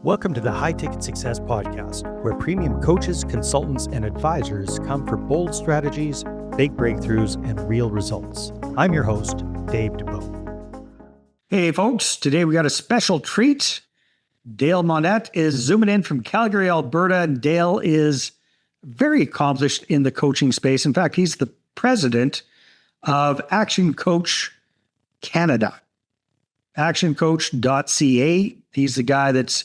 Welcome to the High Ticket Success Podcast, where premium coaches, consultants, and advisors come for bold strategies, big breakthroughs, and real results. I'm your host, Dave Dubow. Hey folks, today we got a special treat. Dale Monette is zooming in from Calgary, Alberta. Dale is very accomplished in the coaching space. In fact, he's the president of Action Coach Canada, actioncoach.ca. He's the guy that's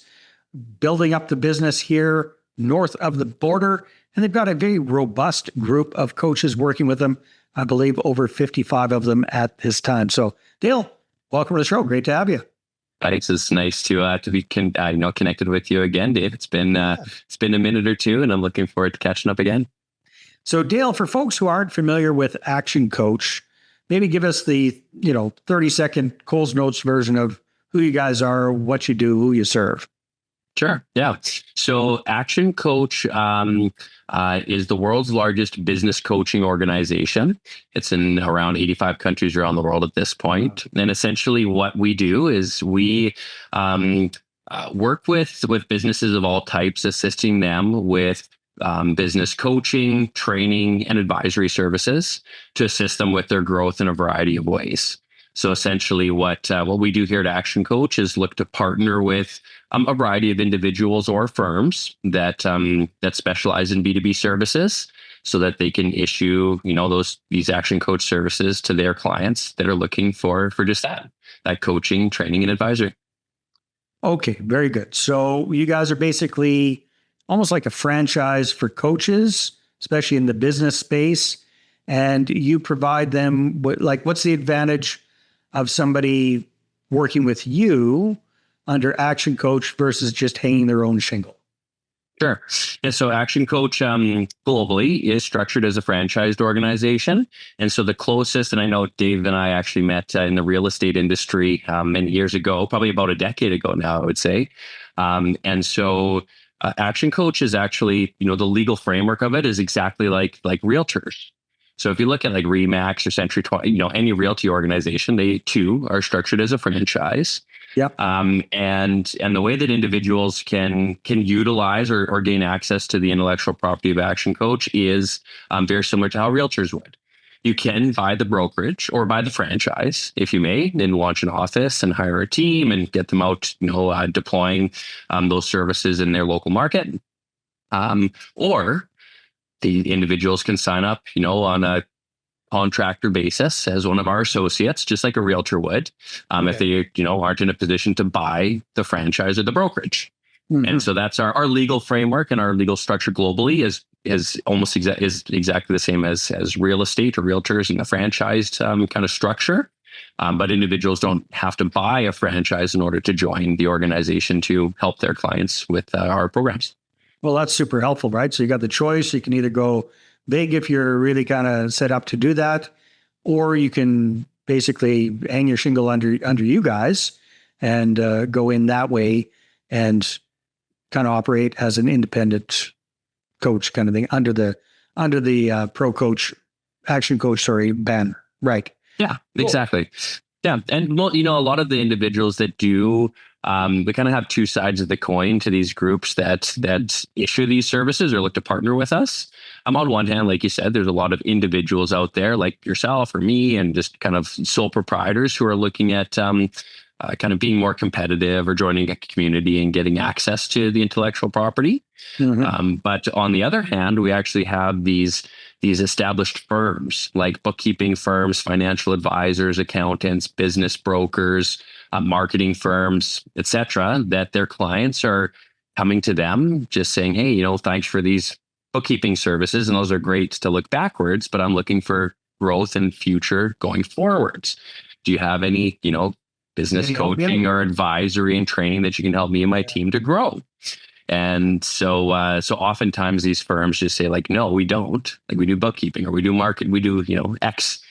building up the business here north of the border. And they've got a very robust group of coaches working with them. I believe over 55 of them at this time. So Dale, welcome to the show. Great to have you. Thanks. It's nice to be connected with you again, Dave. It's been a minute or two, and I'm looking forward to catching up again. So Dale, for folks who aren't familiar with Action Coach, maybe give us the 30-second Coles Notes version of who you guys are, what you do, who you serve. Sure. Yeah. So Action Coach is the world's largest business coaching organization. It's in around 85 countries around the world at this point. And essentially what we do is we work with businesses of all types, assisting them with business coaching, training, and advisory services to assist them with their growth in a variety of ways. So essentially what we do here at Action Coach is look to partner with a variety of individuals or firms that specialize in B2B services so that they can issue, these Action Coach services to their clients that are looking for just that coaching, training, and advisory. Okay, very good. So you guys are basically almost like a franchise for coaches, especially in the business space, and you provide them what's the advantage of somebody working with you under Action Coach versus just hanging their own shingle? Sure. Yeah, so Action Coach globally is structured as a franchised organization. And so the closest, and I know Dave and I actually met in the real estate industry many years ago, probably about a decade ago now, I would say. And so Action Coach is actually, the legal framework of it is exactly like realtors. So if you look at like Remax or Century 20, any realty organization, they too are structured as a franchise. Yep. And the way that individuals can utilize or gain access to the intellectual property of Action Coach is very similar to how realtors would. You can buy the brokerage or buy the franchise, if you may, and launch an office and hire a team and get them out, deploying those services in their local market. Or the individuals can sign up, on a contractor basis as one of our associates, just like a realtor would, if they, aren't in a position to buy the franchise or the brokerage. Mm-hmm. And so that's our legal framework, and our legal structure globally is almost exactly the same as real estate or realtors in a franchised kind of structure. But individuals don't have to buy a franchise in order to join the organization to help their clients with our programs. Well, that's super helpful, right? So you got the choice. You can either go big if you're really kind of set up to do that, or you can basically hang your shingle under you guys and go in that way and kind of operate as an independent coach kind of thing under the Pro Coach, Action Coach, banner, right? Yeah, cool. Exactly. Yeah, and a lot of the individuals that do. We kind of have two sides of the coin to these groups that issue these services or look to partner with us. On one hand, like you said, there's a lot of individuals out there like yourself or me and just kind of sole proprietors who are looking at kind of being more competitive or joining a community and getting access to the intellectual property. Mm-hmm. But on the other hand, we actually have these established firms like bookkeeping firms, financial advisors, accountants, business brokers, marketing firms, etc., that their clients are coming to them just saying, hey, thanks for these bookkeeping services. And those are great to look backwards, but I'm looking for growth and future going forwards. Do you have any, business coaching or advisory and training that you can help me and my team to grow? And so oftentimes these firms just say like, no, we don't. Like we do bookkeeping or we do market, we do, X.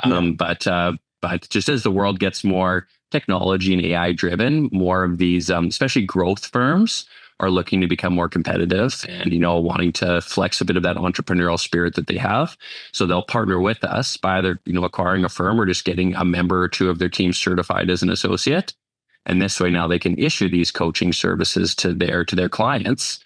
But just as the world gets more technology and AI driven, more of these, especially growth firms, are looking to become more competitive and, wanting to flex a bit of that entrepreneurial spirit that they have. So they'll partner with us by either, acquiring a firm or just getting a member or two of their team certified as an associate. And this way now they can issue these coaching services to their clients.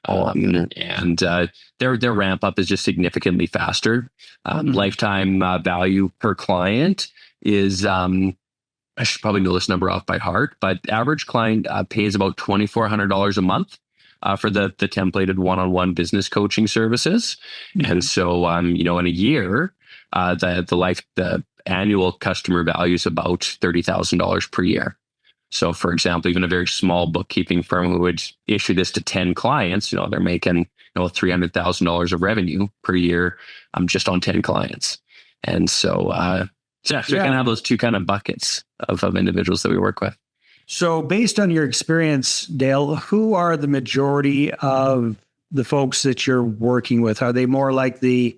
Their ramp up is just significantly faster. Lifetime value per client is, I should probably know this number off by heart, but average client pays about $2,400 a month for the templated one-on-one business coaching services. And so, in a year, the annual customer value is about $30,000 per year. So, for example, even a very small bookkeeping firm who would issue this to 10 clients, they're making $300,000 of revenue per year just on 10 clients. And so, we kind of have those two kind of buckets of individuals that we work with. So based on your experience, Dale, who are the majority of the folks that you're working with? Are they more like the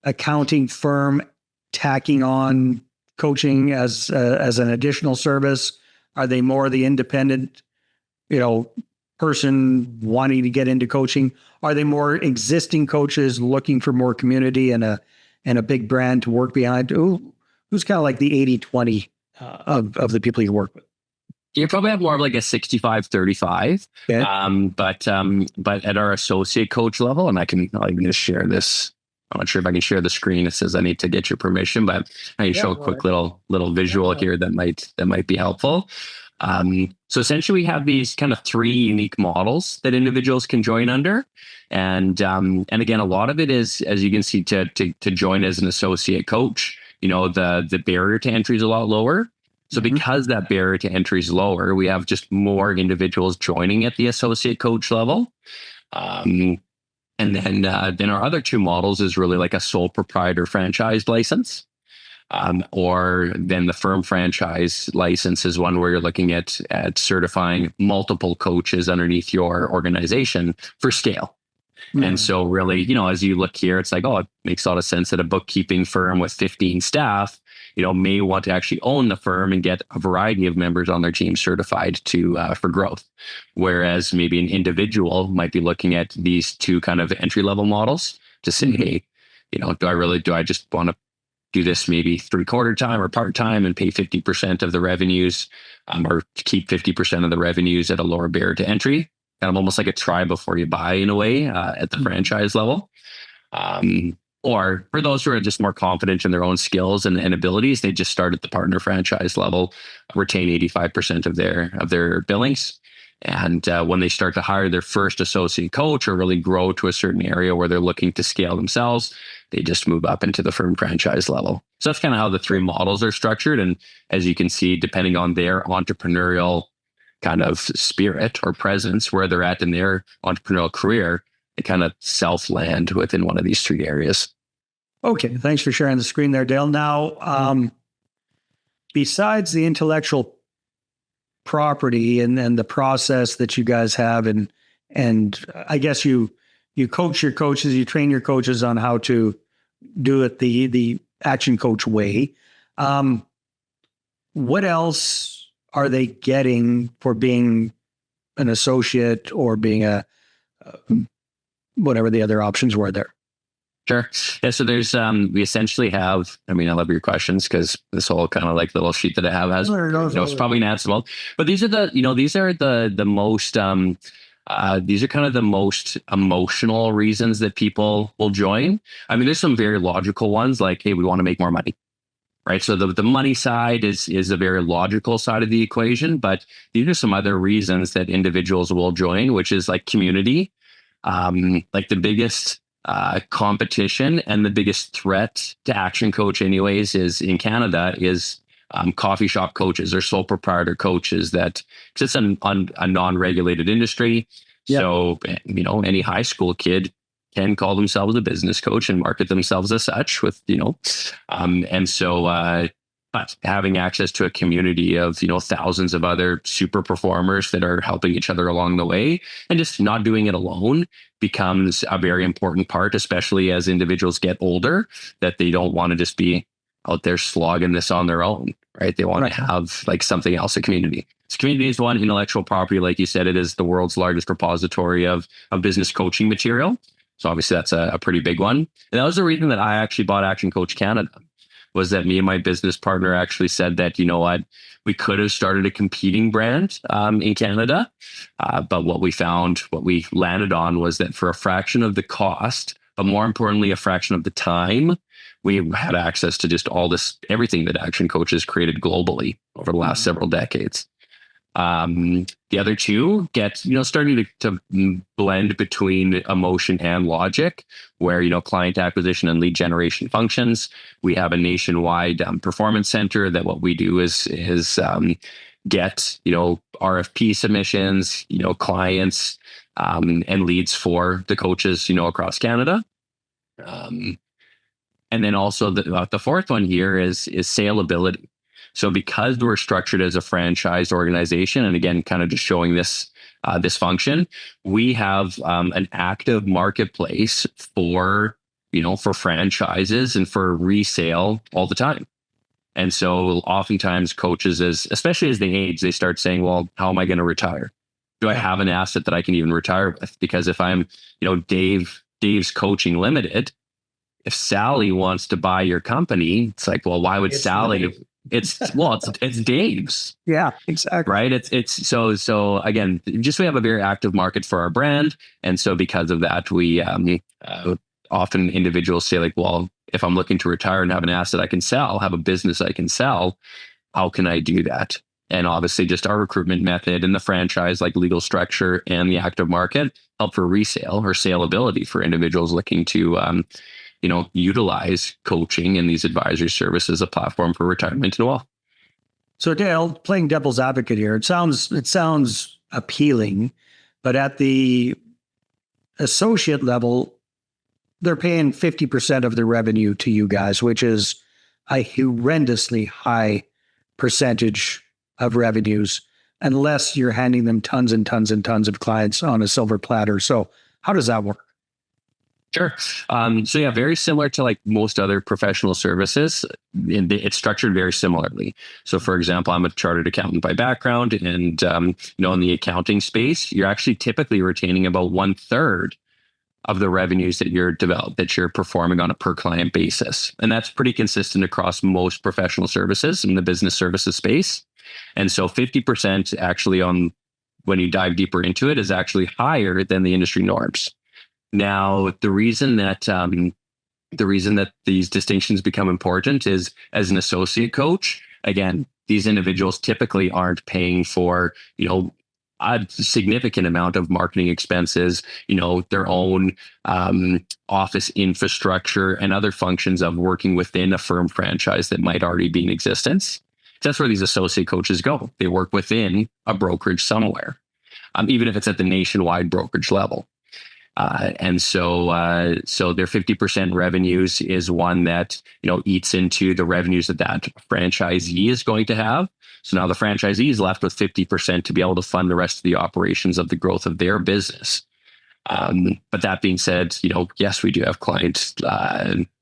accounting firm tacking on coaching as an additional service? Are they more the independent, person wanting to get into coaching? Are they more existing coaches looking for more community and a big brand to work behind? Who's kind of like the 80-20 of the people you work with? You probably have more of like a 65-35. Okay. But at our associate coach level, and I can just share this. I'm not sure if I can share the screen. It says I need to get your permission, but I can show a quick little visual here that might be helpful. So essentially we have these kind of three unique models that individuals can join under. And again, a lot of it is, as you can see, to join as an associate coach, the barrier to entry is a lot lower. So because that barrier to entry is lower, we have just more individuals joining at the associate coach level. And then our other two models is really like a sole proprietor franchise license. Or then the firm franchise license is one where you're looking at certifying multiple coaches underneath your organization for scale. And so really, as you look here, it's like, it makes a lot of sense that a bookkeeping firm with 15 staff, may want to actually own the firm and get a variety of members on their team certified for growth. Whereas maybe an individual might be looking at these two kind of entry-level models to say, hey, do I just want to do this maybe 3/4 time or part-time and pay 50% of the revenues or keep 50% of the revenues at a lower barrier to entry? Kind of almost like a try before you buy in a way at the franchise level. Or for those who are just more confident in their own skills and abilities, they just start at the partner franchise level, retain 85% of their billings. And when they start to hire their first associate coach or really grow to a certain area where they're looking to scale themselves, they just move up into the firm franchise level. So that's kind of how the three models are structured. And as you can see, depending on their entrepreneurial kind of spirit or presence, where they're at in their entrepreneurial career, they kind of self-land within one of these three areas. Okay, thanks for sharing the screen there, Dale. Now, besides the intellectual property and the process that you guys have, and I guess you coach your coaches, you train your coaches on how to do it the action coach way. What else are they getting for being an associate or being a whatever the other options were there? Sure. Yeah. So there's, we essentially have, I love your questions because this whole kind of like little sheet that I have has, it's probably answerable, but these are the most, these are kind of the most emotional reasons that people will join. There's some very logical ones like, hey, we want to make more money. Right. So the money side is a very logical side of the equation, but these are some other reasons that individuals will join, which is like community. Like the biggest competition and the biggest threat to Action Coach anyways is in Canada is coffee shop coaches or sole proprietor coaches that it's a non-regulated industry. Yep. So, any high school kid can call themselves a business coach and market themselves as such with, but having access to a community of, thousands of other super performers that are helping each other along the way and just not doing it alone becomes a very important part, especially as individuals get older, that they don't want to just be out there slogging this on their own, right? They want to have like something else, a community. So community is one. Intellectual property, like you said, it is the world's largest repository of business coaching material. So obviously that's a pretty big one. And that was the reason that I actually bought Action Coach Canada. was that me and my business partner actually said that, you know what, we could have started a competing brand in Canada. But what we landed on was that for a fraction of the cost, but more importantly, a fraction of the time, we had access to just everything that Action Coach has created globally over the last several decades. The other two get, starting to blend between emotion and logic, where, client acquisition and lead generation functions. We have a nationwide performance center that what we do is get, RFP submissions, clients, and leads for the coaches, across Canada. And then also the fourth one here is saleability. So because we're structured as a franchise organization, and again, kind of just showing this function, we have an active marketplace for franchises and for resale all the time. And so oftentimes coaches, especially as they age, they start saying, well, how am I going to retire? Do I have an asset that I can even retire with? Because if I'm, Dave's Coaching Limited, if Sally wants to buy your company, it's like, well, why would Sally? It's Dave's. Yeah, exactly. Right. It's so again, just we have a very active market for our brand. And so because of that, we often individuals say like, well, if I'm looking to retire and have an asset I can sell, have a business I can sell, how can I do that? And obviously just our recruitment method and the franchise, like legal structure and the active market, help for resale or saleability for individuals looking to utilize coaching and these advisory services as a platform for retirement and wealth. So Dale, playing devil's advocate here, it sounds appealing, but at the associate level, they're paying 50% of their revenue to you guys, which is a horrendously high percentage of revenues, unless you're handing them tons and tons and tons of clients on a silver platter. So how does that work? Sure. So yeah, very similar to like most other professional services, it's structured very similarly. So for example, I'm a chartered accountant by background, and in the accounting space, you're actually typically retaining about 1/3 of the revenues that you're performing on a per client basis. And that's pretty consistent across most professional services in the business services space. And so 50% actually when you dive deeper into it is actually higher than the industry norms. Now, the reason that these distinctions become important is as an associate coach, again, these individuals typically aren't paying for, a significant amount of marketing expenses, their own office infrastructure and other functions of working within a firm franchise that might already be in existence. That's where these associate coaches go. They work within a brokerage somewhere, even if it's at the nationwide brokerage level. And so their 50% revenues is one that, eats into the revenues that franchisee is going to have. So now the franchisee is left with 50% to be able to fund the rest of the operations of the growth of their business. But that being said, yes, we do have client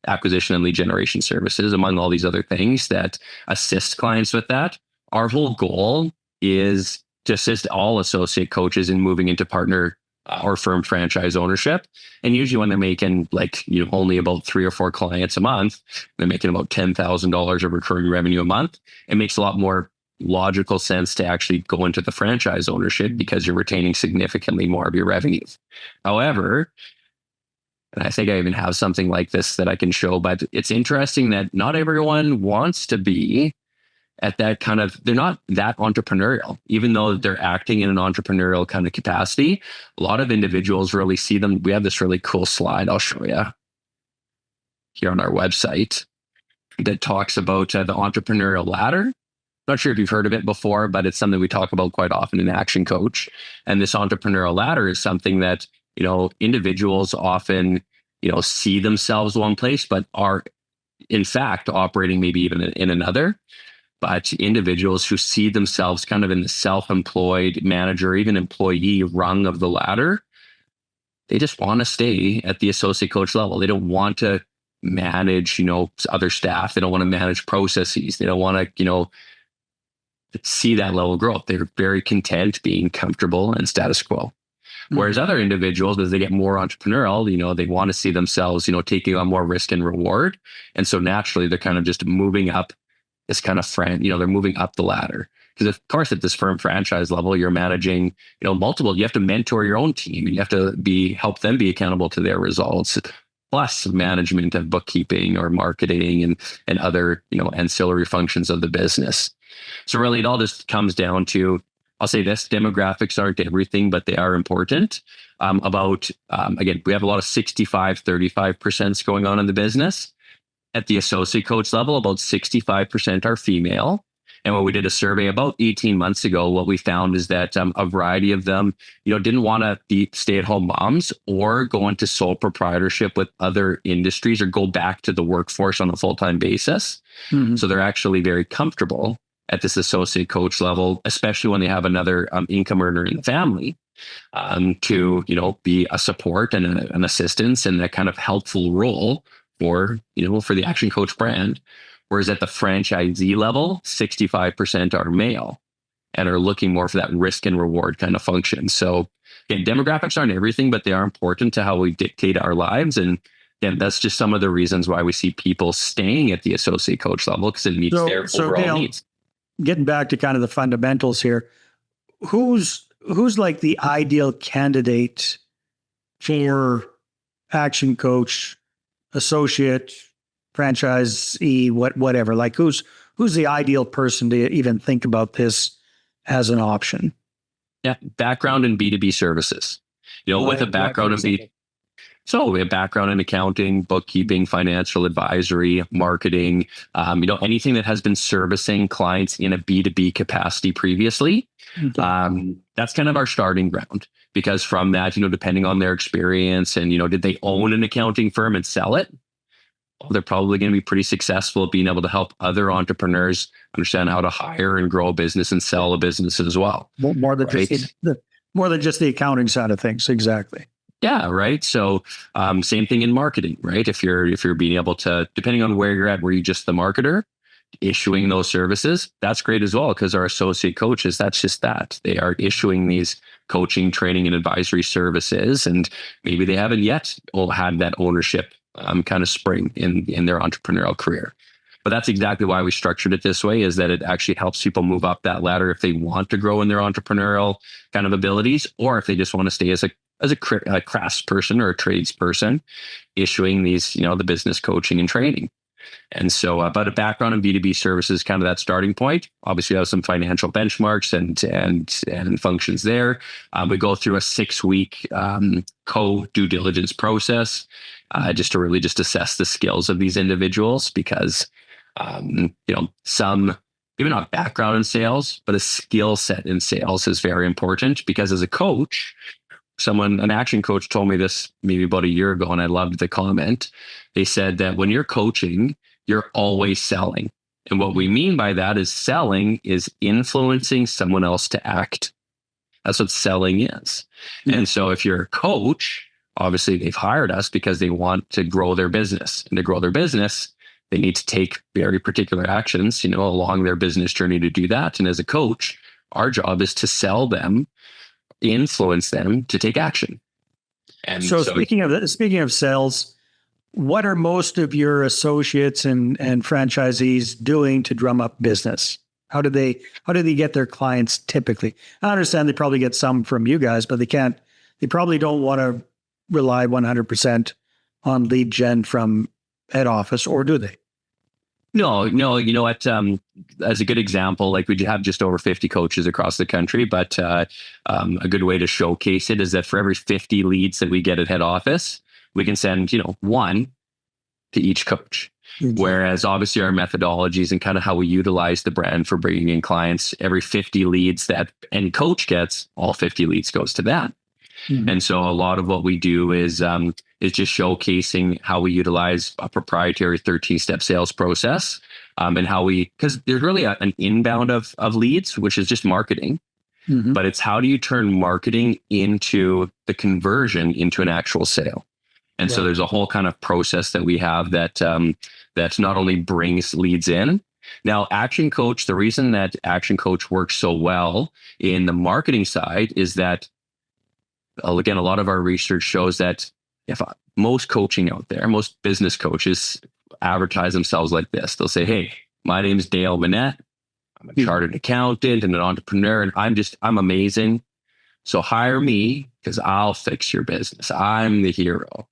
acquisition and lead generation services, among all these other things that assist clients with that. Our whole goal is to assist all associate coaches in moving into partner or firm franchise ownership. And usually when they're making only about 3 or 4 clients a month, they're making about $10,000 of recurring revenue a month. It makes a lot more logical sense to actually go into the franchise ownership because you're retaining significantly more of your revenues. However, and I think I even have something like this that I can show, but it's interesting that not everyone wants to be at that kind of, they're not that entrepreneurial, even though they're acting in an entrepreneurial kind of capacity. A lot of individuals really see them. We have this really cool slide I'll show you here on our website that talks about the entrepreneurial ladder. Not sure if you've heard of it before, but it's something we talk about quite often in Action Coach. And this entrepreneurial ladder is something that, individuals often, see themselves one place, but are in fact operating maybe even in another. But individuals who see themselves kind of in the self-employed manager, even employee rung of the ladder, they just want to stay at the associate coach level. They don't want to manage, other staff. They don't want to manage processes. They don't want to, see that level of growth. They're very content being comfortable and status quo. Whereas other individuals, as they get more entrepreneurial, they want to see themselves, taking on more risk and reward. And so naturally, they're kind of just moving up this kind of they're moving up the ladder. Because of course, at this firm franchise level, you're managing, multiple, you have to mentor your own team, and you have to help them be accountable to their results, plus management of bookkeeping or marketing and other, ancillary functions of the business. So really, it all just comes down to, I'll say this, demographics aren't everything, but they are important. Again, we have a lot of 65-35% going on in the business. At the associate coach level, about 65% are female. And when we did a survey about 18 months ago, what we found is that a variety of them, didn't want to be stay-at-home moms or go into sole proprietorship with other industries or go back to the workforce on a full-time basis. Mm-hmm. So they're actually very comfortable at this associate coach level, especially when they have another income earner in the family, to be a support and an assistance and a kind of helpful role for the Action Coach brand. Whereas at the franchisee level, 65% are male and are looking more for that risk and reward kind of function. So again, demographics aren't everything, but they are important to how we dictate our lives. And again, that's just some of the reasons why we see people staying at the associate coach level, because it meets their overall needs. Getting back to kind of the fundamentals here, who's like the ideal candidate for Action Coach, associate, franchisee, whatever? Like who's the ideal person to even think about this as an option? Yeah, background in B2B services. With a background in So we have background in accounting, bookkeeping, financial advisory, marketing, anything that has been servicing clients in a B2B capacity previously. Mm-hmm. That's kind of our starting ground, because from that, depending on their experience and, did they own an accounting firm and sell it? They're probably going to be pretty successful at being able to help other entrepreneurs understand how to hire and grow a business and sell a business as well. More than just the accounting side of things. Exactly. Yeah, right. So same thing in marketing, right? If you're being able to, depending on where you're at, were you just the marketer issuing those services? That's great as well, because our associate coaches, that's just that. They are issuing these coaching, training, and advisory services, and maybe they haven't yet had that ownership kind of spring in their entrepreneurial career. But that's exactly why we structured it this way, is that it actually helps people move up that ladder if they want to grow in their entrepreneurial kind of abilities, or if they just want to stay as a crafts person or a trades person, issuing these, the business coaching and training. And so, but a background in B2B services, kind of that starting point. Obviously, we have some financial benchmarks and functions there. We go through a 6-week co-due diligence process, just to really just assess the skills of these individuals, because some maybe not background in sales, but a skill set in sales is very important. Because as a coach, an action coach told me this maybe about a year ago, and I loved the comment. They said that when you're coaching, you're always selling. And what we mean by that is selling is influencing someone else to act. That's what selling is. Mm-hmm. And so if you're a coach, obviously they've hired us because they want to grow their business. And to grow their business, they need to take very particular actions, along their business journey to do that. And as a coach, our job is to sell them, influence them to take action. And so speaking of sales, what are most of your associates and franchisees doing to drum up business? How do they get their clients typically? I understand they probably get some from you guys, but they probably don't want to rely 100% on lead gen from head office, or do they? No, you know what? As a good example, like we have just over 50 coaches across the country, but a good way to showcase it is that for every 50 leads that we get at head office, we can send, one to each coach. Mm-hmm. Whereas obviously our methodologies and kind of how we utilize the brand for bringing in clients, every 50 leads that any coach gets, all 50 leads goes to that. Mm-hmm. And so a lot of what we do is just showcasing how we utilize a proprietary 13-step sales process, and how because there's really an inbound of leads, which is just marketing, mm-hmm. but it's how do you turn marketing into the conversion into an actual sale. And so there's a whole kind of process that we have that not only brings leads in. Now, Action Coach, the reason that Action Coach works so well in the marketing side is that again, a lot of our research shows that if most coaching out there, most business coaches advertise themselves like this. They'll say, hey, my name is Dale Monette. I'm a chartered accountant and an entrepreneur, and I'm amazing. So hire me because I'll fix your business. I'm the hero.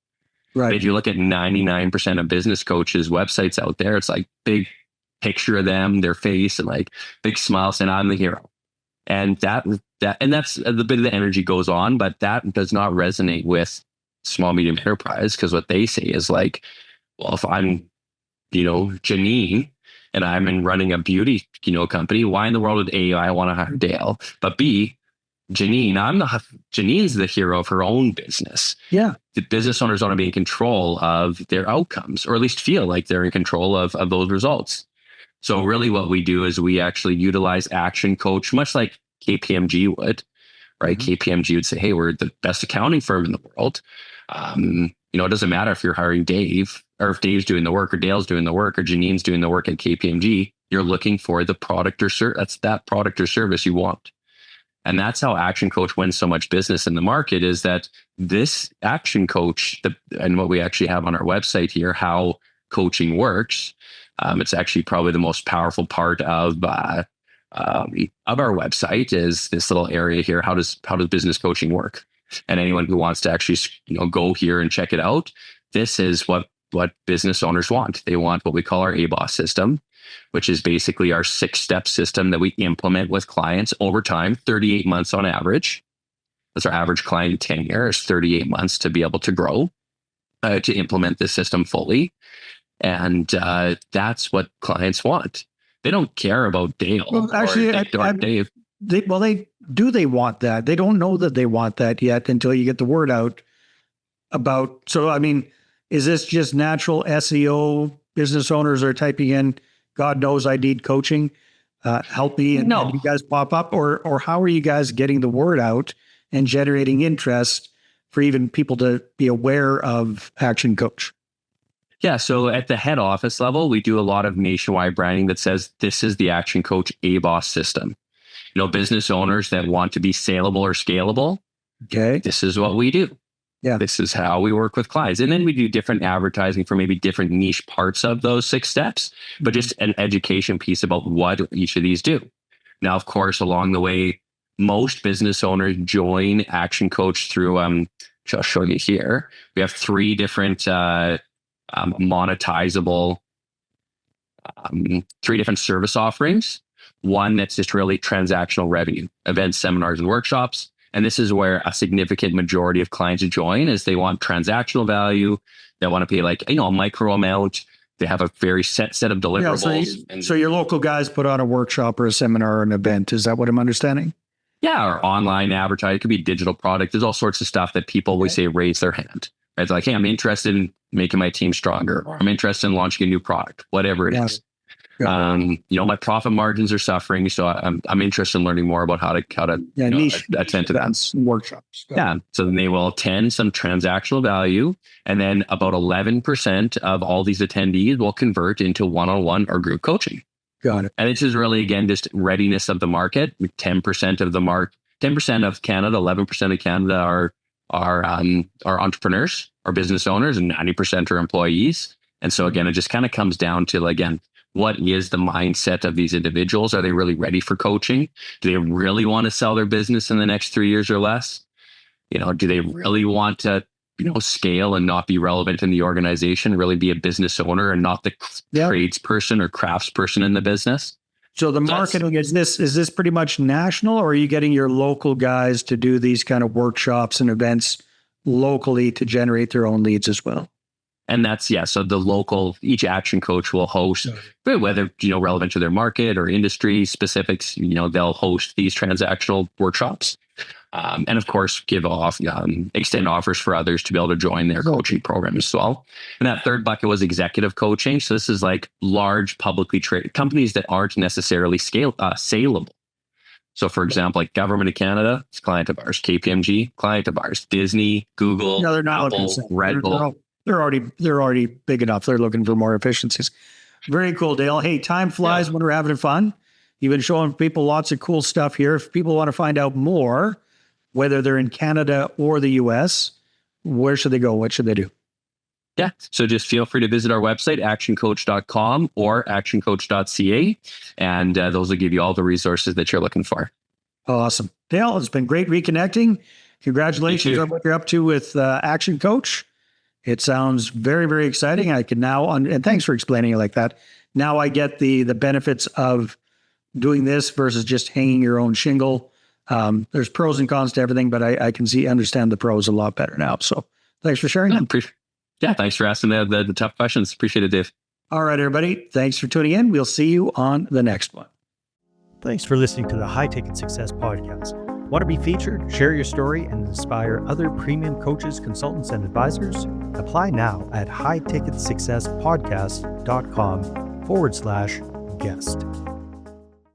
Right. But if you look at 99% of business coaches' websites out there, it's like big picture of them, their face, and like big smile saying, I'm the hero. And that's a bit of the energy goes on, but that does not resonate with small, medium enterprise, because what they say is like, well, if I'm, Janine, and I'm running a beauty, company, why in the world would A, I want to hire Dale, but B, Janine's the hero of her own business. Yeah. The business owners want to be in control of their outcomes, or at least feel like they're in control of those results. So really what we do is we actually utilize Action Coach, much like KPMG would, right? KPMG would say, hey, we're the best accounting firm in the world. It doesn't matter if you're hiring Dave, or if Dave's doing the work, or Dale's doing the work, or Janine's doing the work at KPMG. You're looking for the product or service. That's that product or service you want. And that's how Action Coach wins so much business in the market, is that this Action Coach, and what we actually have on our website here, how coaching works. It's actually probably the most powerful part of our website, is this little area here. How does business coaching work? And anyone who wants to actually, go here and check it out, this is what business owners want. They want what we call our ABOS system, which is basically our 6-step system that we implement with clients over time, 38 months on average. That's our average client tenure, is 38 months to be able to grow, to implement this system fully. And that's what clients want. They don't care about Dale or Dave. They want that. They don't know that they want that yet until you get the word out about. So, I mean, is this just natural SEO? Business owners are typing in, God knows I need coaching, help me, and you guys pop up? Or how are you guys getting the word out and generating interest for even people to be aware of Action Coach? Yeah, so at the head office level, we do a lot of nationwide branding that says this is the Action Coach ABOS system. Business owners that want to be saleable or scalable, okay, this is what we do. Yeah, this is how we work with clients. And then we do different advertising for maybe different niche parts of those 6 steps, but just an education piece about what each of these do. Now, of course, along the way, most business owners join Action Coach through, I'll show you here. We have 3 different monetizable, 3 different service offerings. One that's just really transactional revenue, events, seminars, and workshops. And this is where a significant majority of clients join, is they want transactional value. They want to pay a micro amount. They have a very set of deliverables. Yeah, so your local guys put on a workshop or a seminar or an event. Is that what I'm understanding? Yeah, or online advertising. It could be digital product. There's all sorts of stuff that people always say raise their hand. Right? It's like, hey, I'm interested in making my team stronger, or I'm interested in launching a new product, whatever it is. My profit margins are suffering, so I'm interested in learning more about how to niche attend to that. Workshops. Yeah, so then they will attend some transactional value, and then about 11% of all these attendees will convert into one-on-one or group coaching. Got it. And this is really, again, just readiness of the market. 10% of the 10% of Canada, 11% of Canada are entrepreneurs or business owners, and 90% are employees. And so again, it just kind of comes down to, again, what is the mindset of these individuals? Are they really ready for coaching? Do they really want to sell their business in the next 3 years or less? Do they really want to, scale and not be relevant in the organization, really be a business owner and not the tradesperson or craftsperson in the business? So the marketing, is this pretty much national, or are you getting your local guys to do these kind of workshops and events locally to generate their own leads as well? And that's, so each Action Coach will host, whether, relevant to their market or industry specifics, they'll host these transactional workshops. And of course, give off, extend offers for others to be able to join their coaching program as well. And that third bucket was executive coaching. So this is like large publicly traded companies that aren't necessarily saleable. So for example, like Government of Canada, it's a client of ours. KPMG, client of ours. Disney, Google, they're not Apple, Red Bull. They're already big enough. They're looking for more efficiencies. Very cool, Dale. Hey, time flies when we're having fun. You've been showing people lots of cool stuff here. If people want to find out more, whether they're in Canada or the US, where should they go? What should they do? Yeah. So just feel free to visit our website, actioncoach.com or actioncoach.ca. And those will give you all the resources that you're looking for. Awesome. Dale, it's been great reconnecting. Congratulations on what you're up to with Action Coach. It sounds very, very exciting. I can now, and thanks for explaining it like that. Now I get the benefits of doing this versus just hanging your own shingle. There's pros and cons to everything, but I can understand the pros a lot better now. So thanks for sharing. Yeah, thanks for asking the tough questions. Appreciate it, Dave. All right, everybody. Thanks for tuning in. We'll see you on the next one. Thanks for listening to the High Ticket Success Podcast. Want to be featured? Share your story and inspire other premium coaches, consultants, and advisors? Apply now at highticketsuccesspodcast.com/guest.